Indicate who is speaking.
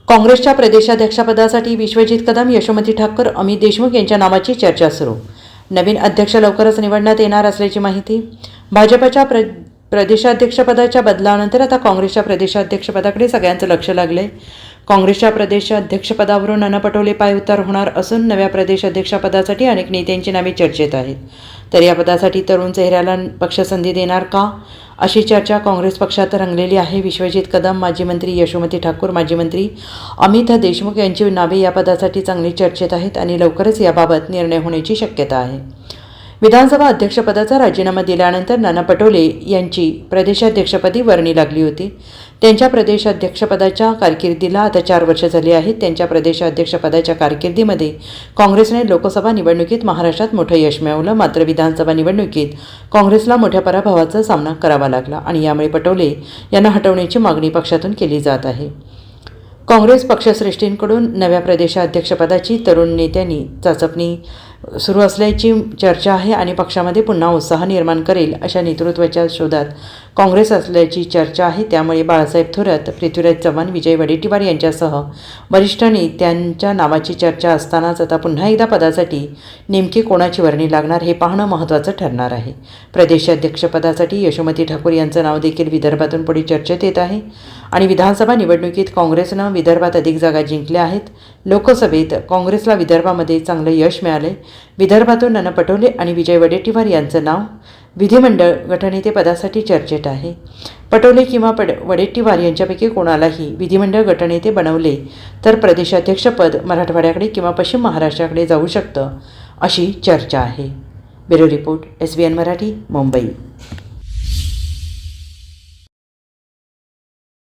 Speaker 1: काँग्रेसच्या प्रदेशाध्यक्षपदासाठी विश्वजित कदम, यशोमती ठाकूर, अमित देशमुख यांच्या नावाची चर्चा सुरू. नवीन अध्यक्ष लवकरच निवडण्यात येणार असल्याची माहिती. भाजपच्या प्रदेशाध्यक्षपदाच्या बदलानंतर आता काँग्रेसच्या प्रदेशाध्यक्षपदाकडे सगळ्यांचं लक्ष लागले. काँग्रेसच्या प्रदेशाध्यक्षपदावरून नाना पटोले पायउतार होणार असून नव्या प्रदेशाध्यक्षपदासाठी अनेक नेत्यांची नावे चर्चेत आहेत. तर या पदासाठी तरुण चेहऱ्याला पक्ष संधी देणार का, अशी चर्चा काँग्रेस पक्षात रंगलेली आहे. विश्वजित कदम, माजी मंत्री यशोमती ठाकूर, माजी मंत्री अमित देशमुख यांची नावे या पदासाठी चांगली चर्चेत आहेत आणि लवकरच याबाबत निर्णय होण्याची शक्यता आहे. विधानसभा अध्यक्षपदाचा राजीनामा दिल्यानंतर नाना पटोले यांची प्रदेशाध्यक्षपदी वर्णी लागली होती. त्यांच्या प्रदेशाध्यक्षपदाच्या कारकिर्दीला आता 4 वर्ष झाली आहेत. त्यांच्या प्रदेशाध्यक्षपदाच्या कारकिर्दीमध्ये काँग्रेसने लोकसभा निवडणुकीत महाराष्ट्रात मोठं यश मिळवलं. मात्र विधानसभा निवडणुकीत काँग्रेसला मोठ्या पराभवाचा सामना करावा लागला आणि यामुळे पटोले यांना हटवण्याची मागणी पक्षातून केली जात आहे. काँग्रेस पक्षश्रेष्ठींकडून नव्या प्रदेशाध्यक्षपदाची तरुण नेत्यांनी चाचपणी सुरू असल्याची चर्चा आहे आणि पक्षामध्ये पुन्हा उत्साह निर्माण करेल अशा नेतृत्वाच्या शोधात काँग्रेस असल्याची चर्चा आहे. त्यामुळे बाळासाहेब थोरात, पृथ्वीराज चव्हाण, विजय वडेट्टीवार यांच्यासह वरिष्ठ नेत्यांच्या नावाची चर्चा असतानाच आता पुन्हा एकदा पदासाठी नेमकी कोणाची वर्णी लागणार हे पाहणं महत्त्वाचं ठरणार आहे. प्रदेशाध्यक्षपदासाठी यशोमती ठाकूर यांचं नाव देखील विदर्भातून पुढे चर्चेत येत आहे आणि विधानसभा निवडणुकीत काँग्रेसनं विदर्भात अधिक जागा जिंकल्या आहेत. लोकसभेत काँग्रेसला विदर्भामध्ये चांगलं यश मिळाले. विदर्भातून नाना पटोले आणि विजय वडेट्टीवार यांचं नाव विधिमंडळ गटनेतेपदासाठी चर्चेत आहे. पटोले किंवा वडेट्टीवार यांच्यापैकी कोणालाही विधिमंडळ गटनेते बनवले तर प्रदेशाध्यक्षपद मराठवाड्याकडे किंवा पश्चिम महाराष्ट्राकडे जाऊ शकतं, अशी चर्चा आहे. Bureau report, SBN Marathi, Mumbai.